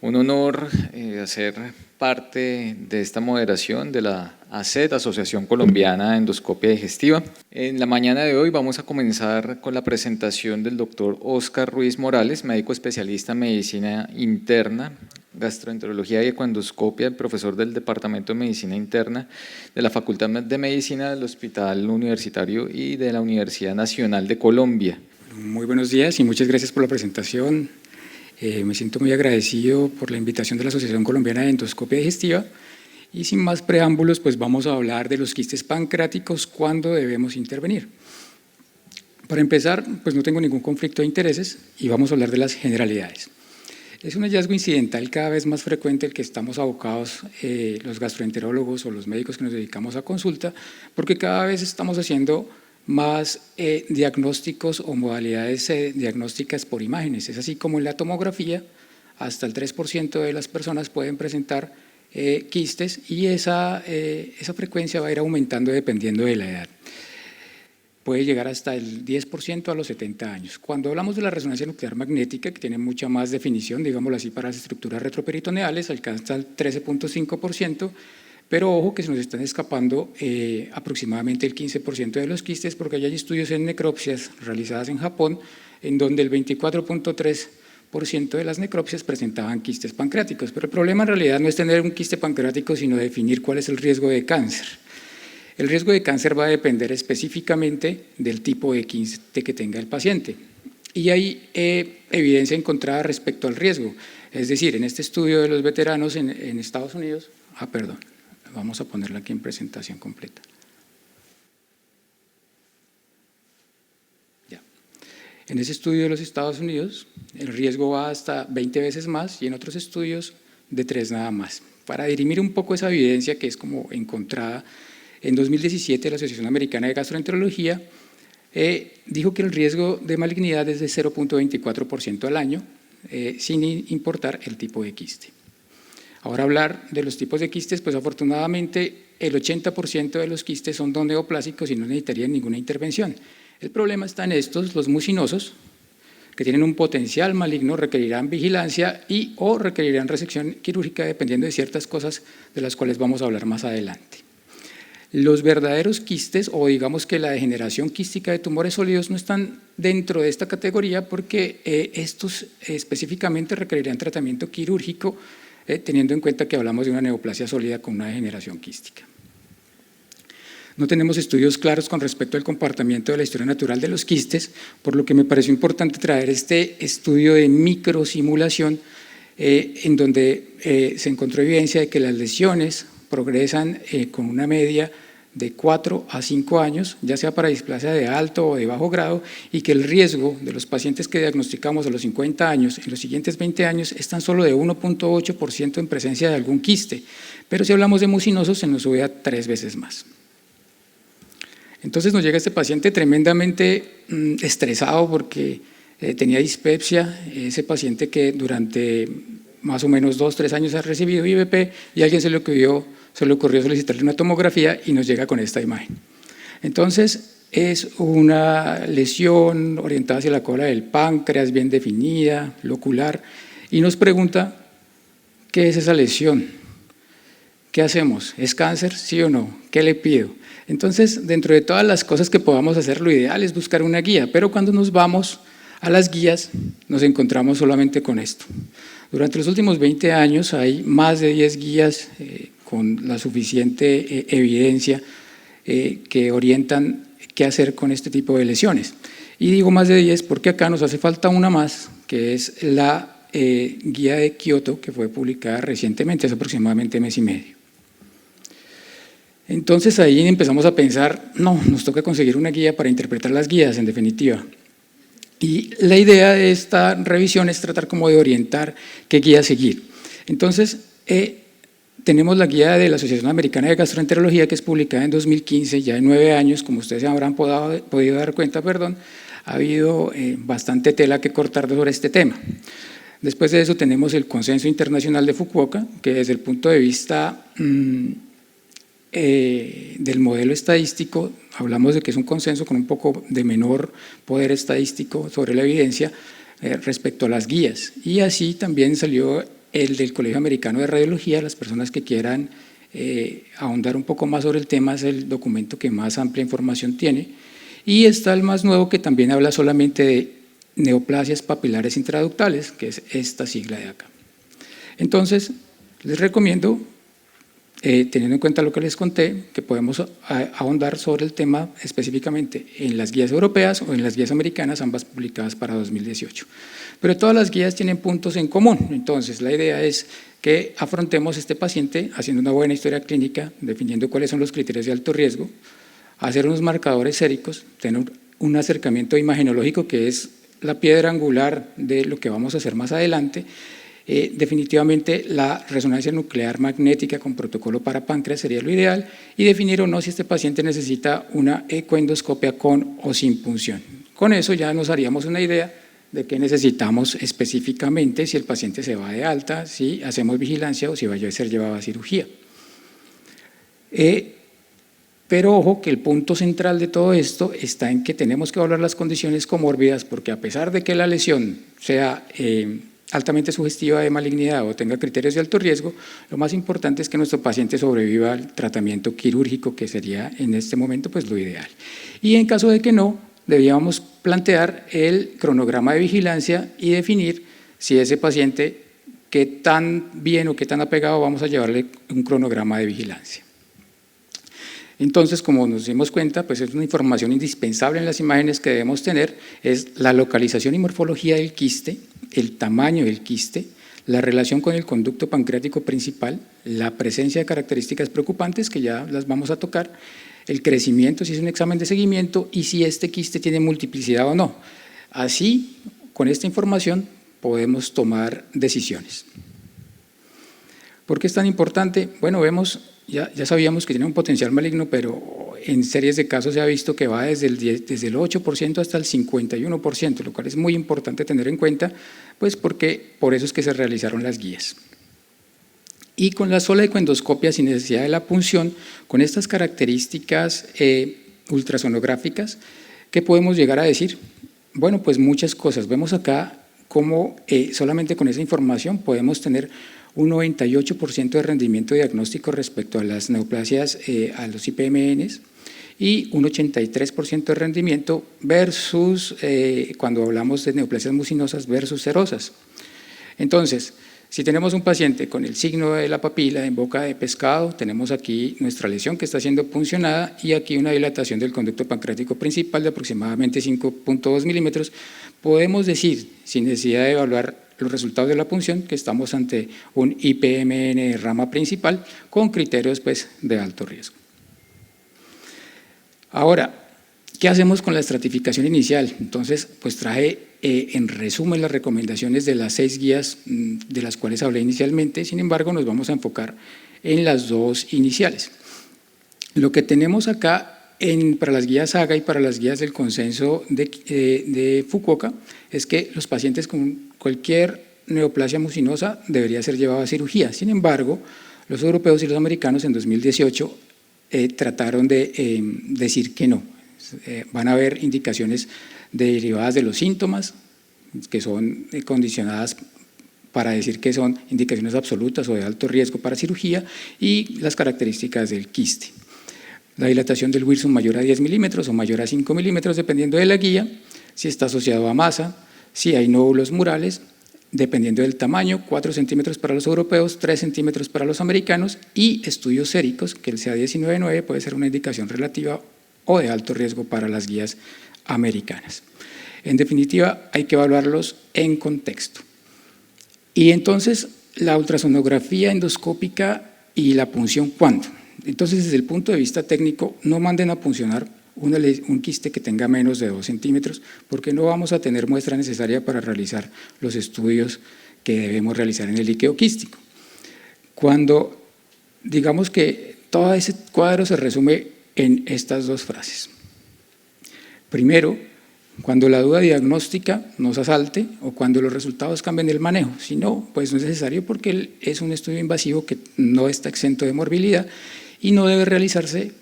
Un honor hacer parte de esta moderación de la ACED, Asociación Colombiana de Endoscopia Digestiva. En la mañana de hoy vamos a comenzar con la presentación del doctor Óscar Ruiz Morales, médico especialista en medicina interna, gastroenterología y ecoendoscopia, profesor del Departamento de Medicina Interna de la Facultad de Medicina del Hospital Universitario y de la Universidad Nacional de Colombia. Muy buenos días y muchas gracias por la presentación. Me siento muy agradecido por la invitación de la Asociación Colombiana de Endoscopia Digestiva y sin más preámbulos, pues vamos a hablar de los quistes pancreáticos, cuándo debemos intervenir. Para empezar, pues no tengo ningún conflicto de intereses y vamos a hablar de las generalidades. Es un hallazgo incidental cada vez más frecuente el que estamos abocados los gastroenterólogos o los médicos que nos dedicamos a consulta, porque cada vez estamos haciendo más diagnósticos o modalidades diagnósticas por imágenes. Es así como en la tomografía, hasta el 3% de las personas pueden presentar quistes y esa frecuencia va a ir aumentando dependiendo de la edad. Puede llegar hasta el 10% a los 70 años. Cuando hablamos de la resonancia nuclear magnética, que tiene mucha más definición, digámoslo así, para las estructuras retroperitoneales, alcanza el 13.5%, pero ojo que se nos están escapando aproximadamente el 15% de los quistes, porque hay estudios en necropsias realizadas en Japón, en donde el 24.3% de las necropsias presentaban quistes pancreáticos. Pero el problema en realidad no es tener un quiste pancreático, sino definir cuál es el riesgo de cáncer. El riesgo de cáncer va a depender específicamente del tipo de quiste que tenga el paciente. Y hay evidencia encontrada respecto al riesgo. Es decir, en este estudio de los veteranos en Estados Unidos, vamos a ponerla aquí en presentación completa. Ya. En ese estudio de los Estados Unidos, el riesgo va hasta 20 veces más y en otros estudios de 3 nada más. Para dirimir un poco esa evidencia que es como encontrada, en 2017 la Asociación Americana de Gastroenterología dijo que el riesgo de malignidad es de 0.24% al año, sin importar el tipo de quiste. Ahora hablar de los tipos de quistes, pues afortunadamente el 80% de los quistes son neoplásicos y no necesitarían ninguna intervención. El problema está en estos, los mucinosos, que tienen un potencial maligno, requerirán vigilancia y o requerirán resección quirúrgica dependiendo de ciertas cosas de las cuales vamos a hablar más adelante. Los verdaderos quistes, o digamos que la degeneración quística de tumores sólidos no están dentro de esta categoría porque estos específicamente requerirán tratamiento quirúrgico teniendo en cuenta que hablamos de una neoplasia sólida con una degeneración quística. No tenemos estudios claros con respecto al comportamiento de la historia natural de los quistes, por lo que me pareció importante traer este estudio de microsimulación en donde se encontró evidencia de que las lesiones progresan con una media de 4 a 5 años, ya sea para displasia de alto o de bajo grado, y que el riesgo de los pacientes que diagnosticamos a los 50 años en los siguientes 20 años es tan solo de 1.8% en presencia de algún quiste, pero si hablamos de mucinosos se nos sube a 3 veces más. Entonces nos llega este paciente tremendamente estresado porque tenía dispepsia, ese paciente que durante más o menos 2-3 años ha recibido IVP y a alguien se le ocurrió solicitarle una tomografía y nos llega con esta imagen. Entonces es una lesión orientada hacia la cola del páncreas, bien definida, locular, y nos pregunta, ¿qué es esa lesión? ¿Qué hacemos? ¿Es cáncer? ¿Sí o no? ¿Qué le pido? Entonces, dentro de todas las cosas que podamos hacer, lo ideal es buscar una guía, pero cuando nos vamos a las guías nos encontramos solamente con esto. Durante los últimos 20 años hay más de 10 guías con la suficiente evidencia que orientan qué hacer con este tipo de lesiones. Y digo más de 10 porque acá nos hace falta una más, que es la guía de Kioto, que fue publicada recientemente, hace aproximadamente mes y medio. Entonces ahí empezamos a pensar, no, nos toca conseguir una guía para interpretar las guías, en definitiva. Y la idea de esta revisión es tratar como de orientar qué guía seguir. Entonces, tenemos la guía de la Asociación Americana de Gastroenterología, que es publicada en 2015, ya de 9 años, como ustedes se habrán podido dar cuenta, ha habido bastante tela que cortar sobre este tema. Después de eso tenemos el Consenso Internacional de Fukuoka, que desde el punto de vista del modelo estadístico, hablamos de que es un consenso con un poco de menor poder estadístico sobre la evidencia respecto a las guías. Y así también salió el del Colegio Americano de Radiología. Las personas que quieran ahondar un poco más sobre el tema es el documento que más amplia información tiene. Y está el más nuevo, que también habla solamente de neoplasias papilares intraductales, que es esta sigla de acá. Entonces, les recomiendo, teniendo en cuenta lo que les conté, que podemos ahondar sobre el tema específicamente en las guías europeas o en las guías americanas, ambas publicadas para 2018. Pero todas las guías tienen puntos en común. Entonces, la idea es que afrontemos este paciente haciendo una buena historia clínica, definiendo cuáles son los criterios de alto riesgo, hacer unos marcadores séricos, tener un acercamiento imagenológico que es la piedra angular de lo que vamos a hacer más adelante. Definitivamente la resonancia nuclear magnética con protocolo para páncreas sería lo ideal, y definir o no si este paciente necesita una ecoendoscopia con o sin punción. Con eso ya nos haríamos una idea de qué necesitamos específicamente, si el paciente se va de alta, si hacemos vigilancia o si va a ser llevado a cirugía. Pero ojo que el punto central de todo esto está en que tenemos que evaluar las condiciones comórbidas, porque a pesar de que la lesión sea altamente sugestiva de malignidad o tenga criterios de alto riesgo, lo más importante es que nuestro paciente sobreviva al tratamiento quirúrgico, que sería en este momento pues lo ideal. Y en caso de que no, debíamos plantear el cronograma de vigilancia y definir si ese paciente, qué tan bien o qué tan apegado vamos a llevarle un cronograma de vigilancia. Entonces, como nos dimos cuenta, pues es una información indispensable en las imágenes que debemos tener, es la localización y morfología del quiste, el tamaño del quiste, la relación con el conducto pancreático principal, la presencia de características preocupantes, que ya las vamos a tocar, el crecimiento, si es un examen de seguimiento, y si este quiste tiene multiplicidad o no. Así, con esta información, podemos tomar decisiones. ¿Por qué es tan importante? Bueno, vemos, ya sabíamos que tiene un potencial maligno, pero en series de casos se ha visto que va desde el 8% hasta el 51%, lo cual es muy importante tener en cuenta, pues porque por eso es que se realizaron las guías. Y con la sola ecoendoscopia sin necesidad de la punción, con estas características ultrasonográficas, ¿qué podemos llegar a decir? Bueno, pues muchas cosas. Vemos acá cómo solamente con esa información podemos tener un 98% de rendimiento diagnóstico respecto a las neoplasias, a los IPMNs, y un 83% de rendimiento versus, cuando hablamos de neoplasias mucinosas versus serosas. Entonces, si tenemos un paciente con el signo de la papila en boca de pescado, tenemos aquí nuestra lesión que está siendo puncionada y aquí una dilatación del conducto pancreático principal de aproximadamente 5.2 milímetros, podemos decir, sin necesidad de evaluar los resultados de la punción, que estamos ante un IPMN de rama principal con criterios pues, de alto riesgo. Ahora, ¿qué hacemos con la estratificación inicial? Entonces, pues traje en resumen las recomendaciones de las 6 guías de las cuales hablé inicialmente, sin embargo nos vamos a enfocar en las 2 iniciales. Lo que tenemos acá para las guías SAGA y para las guías del consenso de Fukuoka es que los pacientes con cualquier neoplasia mucinosa debería ser llevado a cirugía. Sin embargo, los europeos y los americanos en 2018 trataron de decir que no. Van a haber indicaciones derivadas de los síntomas, que son condicionadas para decir que son indicaciones absolutas o de alto riesgo para cirugía, y las características del quiste. La dilatación del Wilson mayor a 10 milímetros o mayor a 5 milímetros, dependiendo de la guía, si está asociado a masa, si hay nódulos murales, dependiendo del tamaño, 4 centímetros para los europeos, 3 centímetros para los americanos, y estudios séricos, que el CA19-9 puede ser una indicación relativa o de alto riesgo para las guías americanas. En definitiva, hay que evaluarlos en contexto. Y entonces, la ultrasonografía endoscópica y la punción, ¿cuándo? Entonces, desde el punto de vista técnico, no manden a puncionar un quiste que tenga menos de 2 centímetros, porque no vamos a tener muestra necesaria para realizar los estudios que debemos realizar en el líquido quístico. Cuando digamos que todo ese cuadro se resume en estas 2 frases. Primero, cuando la duda diagnóstica nos asalte o cuando los resultados cambien el manejo. Si no, pues no es necesario, porque es un estudio invasivo que no está exento de morbilidad y no debe realizarse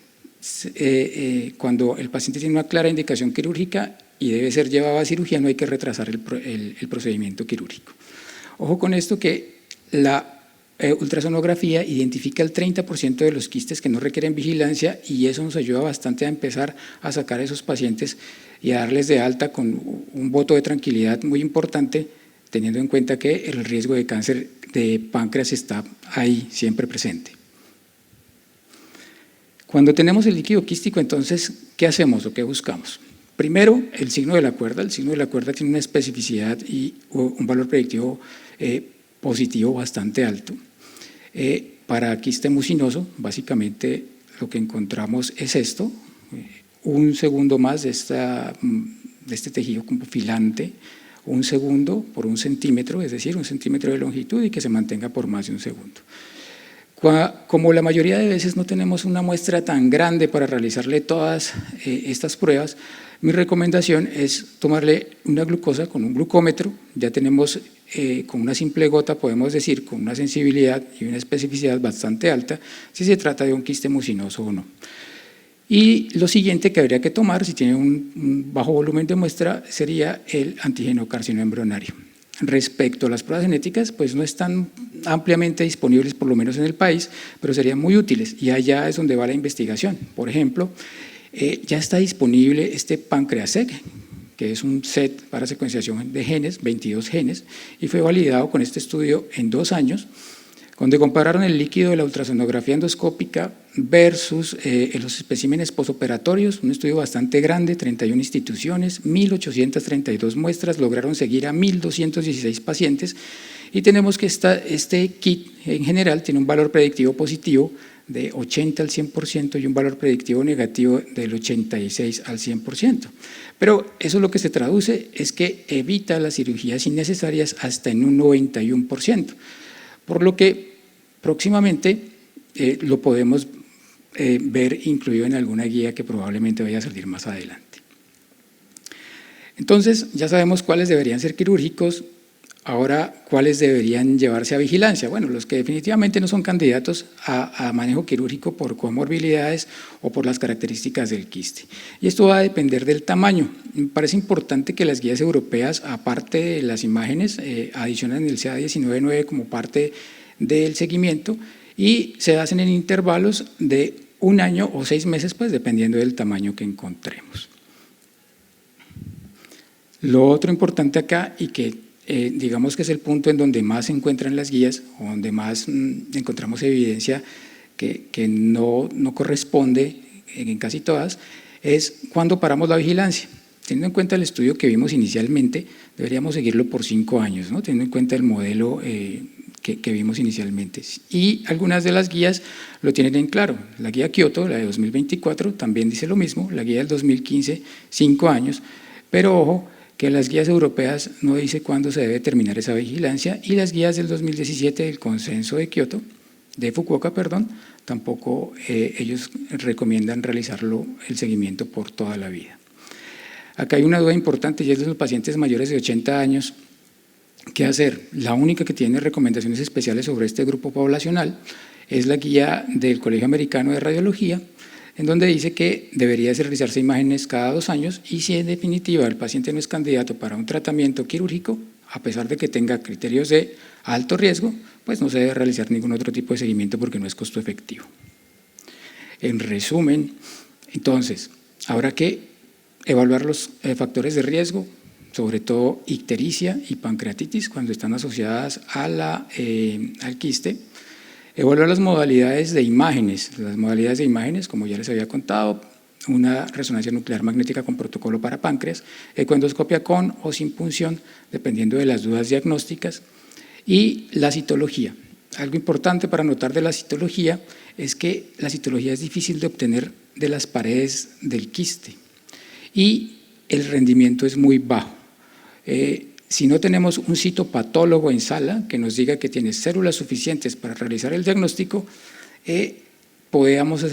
cuando el paciente tiene una clara indicación quirúrgica y debe ser llevado a cirugía. No hay que retrasar el procedimiento quirúrgico. Ojo con esto, que la ultrasonografía identifica el 30% de los quistes que no requieren vigilancia y eso nos ayuda bastante a empezar a sacar a esos pacientes y a darles de alta con un voto de tranquilidad muy importante, teniendo en cuenta que el riesgo de cáncer de páncreas está ahí siempre presente. Cuando tenemos el líquido quístico, entonces, ¿qué hacemos o qué buscamos? Primero, el signo de la cuerda. El signo de la cuerda tiene una especificidad y un valor predictivo positivo bastante alto. Para quiste mucinoso, básicamente lo que encontramos es esto, un segundo más de este tejido como filante, un segundo por 1 centímetro, es decir, 1 centímetro de longitud y que se mantenga por más de 1 segundo. Como la mayoría de veces no tenemos una muestra tan grande para realizarle todas estas pruebas, mi recomendación es tomarle una glucosa con un glucómetro. Ya tenemos con una simple gota, podemos decir, con una sensibilidad y una especificidad bastante alta, si se trata de un quiste mucinoso o no. Y lo siguiente que habría que tomar, si tiene un bajo volumen de muestra, sería el antígeno carcinoembrionario. Respecto a las pruebas genéticas, pues no están ampliamente disponibles, por lo menos en el país, pero serían muy útiles y allá es donde va la investigación. Por ejemplo, ya está disponible este PancreaSeq, que es un set para secuenciación de genes, 22 genes, y fue validado con este estudio en 2 años, donde compararon el líquido de la ultrasonografía endoscópica versus los especímenes posoperatorios, un estudio bastante grande, 31 instituciones, 1.832 muestras, lograron seguir a 1.216 pacientes y tenemos que este kit en general tiene un valor predictivo positivo de 80 al 100% y un valor predictivo negativo del 86 al 100%. Pero eso lo que se traduce es que evita las cirugías innecesarias hasta en un 91%, por lo que próximamente lo podemos ver incluido en alguna guía que probablemente vaya a salir más adelante. Entonces, ya sabemos cuáles deberían ser quirúrgicos. Ahora, ¿cuáles deberían llevarse a vigilancia? Bueno, los que definitivamente no son candidatos a manejo quirúrgico por comorbilidades o por las características del quiste. Y esto va a depender del tamaño. Me parece importante que las guías europeas, aparte de las imágenes, adicionan el CA 19.9 como parte del seguimiento y se hacen en intervalos de 1 año o 6 meses, pues dependiendo del tamaño que encontremos. Lo otro importante acá y que digamos que es el punto en donde más se encuentran las guías o donde más encontramos evidencia que no corresponde en casi todas, es cuando paramos la vigilancia. Teniendo en cuenta el estudio que vimos inicialmente, deberíamos seguirlo por 5 años, ¿no? Teniendo en cuenta el modelo que vimos inicialmente. Y algunas de las guías lo tienen en claro. La guía Kioto, la de 2024, también dice lo mismo, la guía del 2015, 5 años, pero ojo, que las guías europeas no dice cuándo se debe terminar esa vigilancia y las guías del 2017 del consenso de Kioto, de Fukuoka, perdón, tampoco ellos recomiendan realizarlo el seguimiento por toda la vida. Acá hay una duda importante y es de los pacientes mayores de 80 años, ¿qué hacer? La única que tiene recomendaciones especiales sobre este grupo poblacional es la guía del Colegio Americano de Radiología, en donde dice que debería realizarse imágenes cada 2 años y si en definitiva el paciente no es candidato para un tratamiento quirúrgico, a pesar de que tenga criterios de alto riesgo, pues no se debe realizar ningún otro tipo de seguimiento porque no es costo efectivo. En resumen, entonces, habrá que evaluar los factores de riesgo, sobre todo ictericia y pancreatitis cuando están asociadas a al quiste. Evaluar las modalidades de imágenes. Las modalidades de imágenes, como ya les había contado, una resonancia nuclear magnética con protocolo para páncreas, ecoendoscopia con o sin punción, dependiendo de las dudas diagnósticas, y la citología. Algo importante para notar de la citología es que la citología es difícil de obtener de las paredes del quiste y el rendimiento es muy bajo. Si no tenemos un citopatólogo en sala que nos diga que tiene células suficientes para realizar el diagnóstico, podemos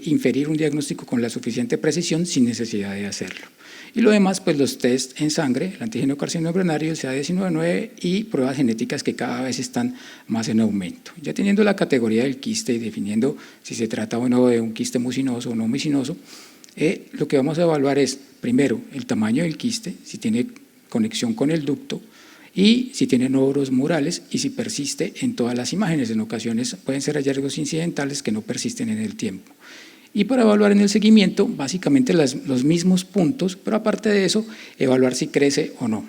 inferir un diagnóstico con la suficiente precisión sin necesidad de hacerlo. Y lo demás, pues los test en sangre, el antígeno carcinoembrionario, el CA 19.9 y pruebas genéticas que cada vez están más en aumento. Ya teniendo la categoría del quiste y definiendo si se trata o no de un quiste mucinoso o no mucinoso, lo que vamos a evaluar es, primero, el tamaño del quiste, si tiene conexión con el ducto y si tiene nódulos murales y si persiste en todas las imágenes. En ocasiones pueden ser hallazgos incidentales que no persisten en el tiempo. Y para evaluar en el seguimiento, básicamente los mismos puntos, pero aparte de eso, evaluar si crece o no.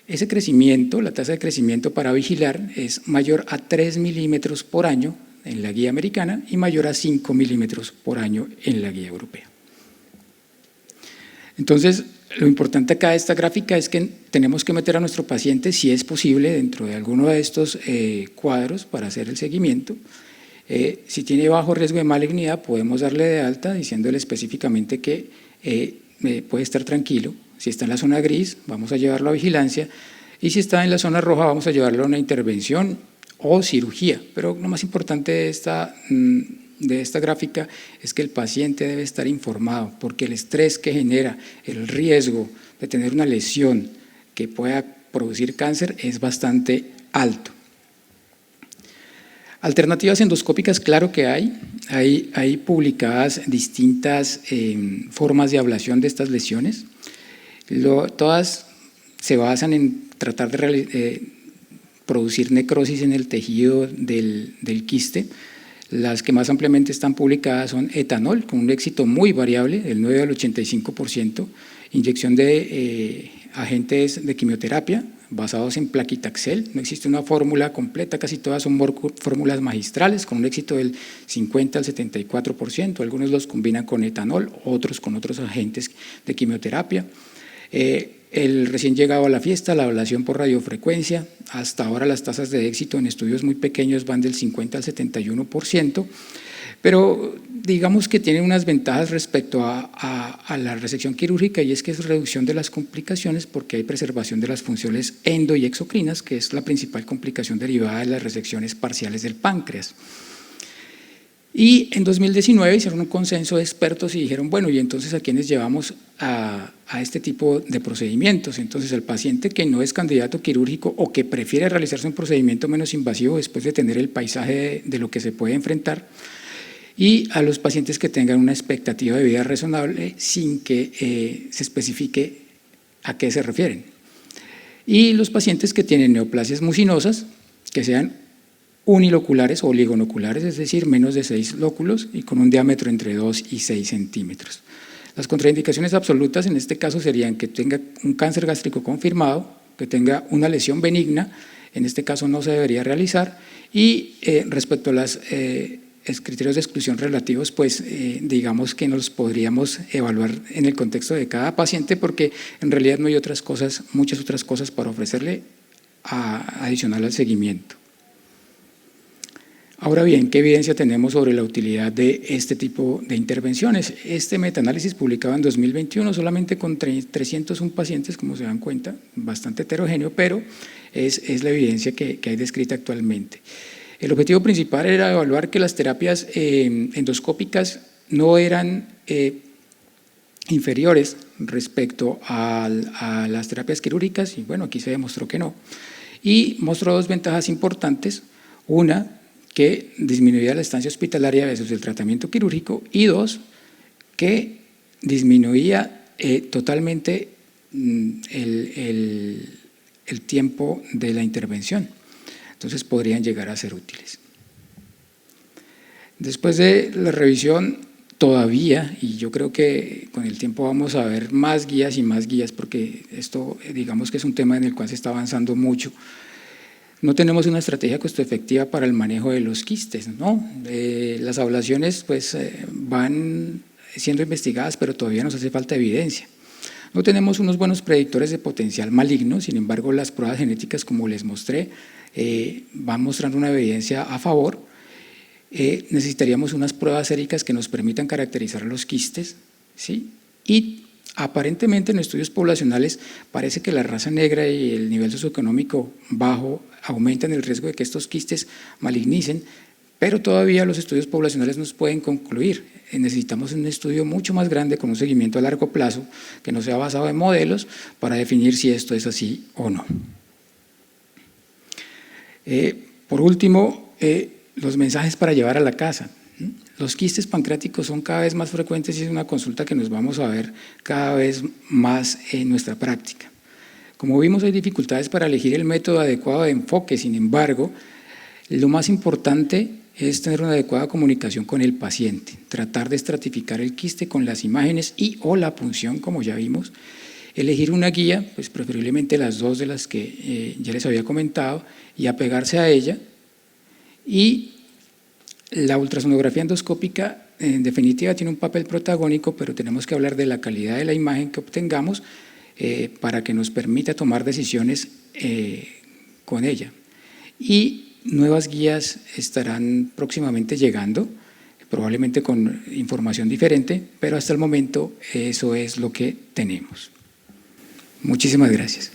Ese crecimiento, la tasa de crecimiento para vigilar, es mayor a 3 milímetros por año en la guía americana y mayor a 5 milímetros por año en la guía europea. Entonces, lo importante acá de esta gráfica es que tenemos que meter a nuestro paciente, si es posible, dentro de alguno de estos cuadros para hacer el seguimiento. Si tiene bajo riesgo de malignidad, podemos darle de alta diciéndole específicamente que puede estar tranquilo. Si está en la zona gris, vamos a llevarlo a vigilancia, y si está en la zona roja, vamos a llevarlo a una intervención o cirugía. Pero lo más importante de esta gráfica es que el paciente debe estar informado, porque el estrés que genera el riesgo de tener una lesión que pueda producir cáncer es bastante alto. Alternativas endoscópicas, claro que hay publicadas distintas formas de ablación de estas lesiones. Todas se basan en tratar de producir necrosis en el tejido del quiste. Las que más ampliamente están publicadas son etanol, con un éxito muy variable, del 9 al 85%, inyección de agentes de quimioterapia basados en plaquitaxel. No existe una fórmula completa, casi todas son fórmulas magistrales, con un éxito del 50 al 74%. Algunos los combinan con etanol, otros con otros agentes de quimioterapia. El recién llegado a la fiesta, la ablación por radiofrecuencia. Hasta ahora las tasas de éxito en estudios muy pequeños van del 50 al 71%, pero digamos que tiene unas ventajas respecto a la resección quirúrgica, y es que es reducción de las complicaciones porque hay preservación de las funciones endo y exocrinas, que es la principal complicación derivada de las resecciones parciales del páncreas. Y en 2019 hicieron un consenso de expertos y dijeron, bueno, ¿y entonces a quiénes llevamos a este tipo de procedimientos? Entonces, el paciente que no es candidato quirúrgico o que prefiere realizarse un procedimiento menos invasivo después de tener el paisaje de lo que se puede enfrentar, y a los pacientes que tengan una expectativa de vida razonable sin que se especifique a qué se refieren. Y los pacientes que tienen neoplasias mucinosas, que sean uniloculares o oligonoculares, es decir, menos de 6 lóculos y con un diámetro entre 2 y 6 centímetros. Las contraindicaciones absolutas en este caso serían que tenga un cáncer gástrico confirmado, que tenga una lesión benigna, en este caso no se debería realizar, y respecto a los criterios de exclusión relativos, pues digamos que nos podríamos evaluar en el contexto de cada paciente, porque en realidad no hay muchas otras cosas para ofrecerle adicional al seguimiento. Ahora bien, ¿qué evidencia tenemos sobre la utilidad de este tipo de intervenciones? Este metaanálisis publicado en 2021 solamente con 301 pacientes, como se dan cuenta, bastante heterogéneo, pero es la evidencia que hay descrita actualmente. El objetivo principal era evaluar que las terapias endoscópicas no eran inferiores respecto a las terapias quirúrgicas, y bueno, aquí se demostró que no. Y mostró dos ventajas importantes: una, que disminuía la estancia hospitalaria versus el tratamiento quirúrgico, y dos, que disminuía totalmente el tiempo de la intervención. Entonces podrían llegar a ser útiles. Después de la revisión, todavía, y yo creo que con el tiempo vamos a ver más guías y más guías, porque esto digamos que es un tema en el cual se está avanzando mucho. No tenemos una estrategia costo efectiva para el manejo de los quistes, ¿no? Las ablaciones pues, van siendo investigadas, pero todavía nos hace falta evidencia. No tenemos unos buenos predictores de potencial maligno, sin embargo las pruebas genéticas, como les mostré, van mostrando una evidencia a favor. Necesitaríamos unas pruebas séricas que nos permitan caracterizar los quistes, ¿sí? Y aparentemente en estudios poblacionales parece que la raza negra y el nivel socioeconómico bajo aumentan el riesgo de que estos quistes malignicen, pero todavía los estudios poblacionales nos pueden concluir. Necesitamos un estudio mucho más grande con un seguimiento a largo plazo que no sea basado en modelos para definir si esto es así o no. Por último, los mensajes para llevar a la casa. Los quistes pancreáticos son cada vez más frecuentes y es una consulta que nos vamos a ver cada vez más en nuestra práctica. Como vimos, hay dificultades para elegir el método adecuado de enfoque. Sin embargo, lo más importante es tener una adecuada comunicación con el paciente, tratar de estratificar el quiste con las imágenes y o la punción, como ya vimos, elegir una guía, pues preferiblemente las dos de las que ya les había comentado, y apegarse a ella. Y la ultrasonografía endoscópica en definitiva tiene un papel protagónico, pero tenemos que hablar de la calidad de la imagen que obtengamos para que nos permita tomar decisiones con ella. Y nuevas guías estarán próximamente llegando, probablemente con información diferente, pero hasta el momento eso es lo que tenemos. Muchísimas gracias.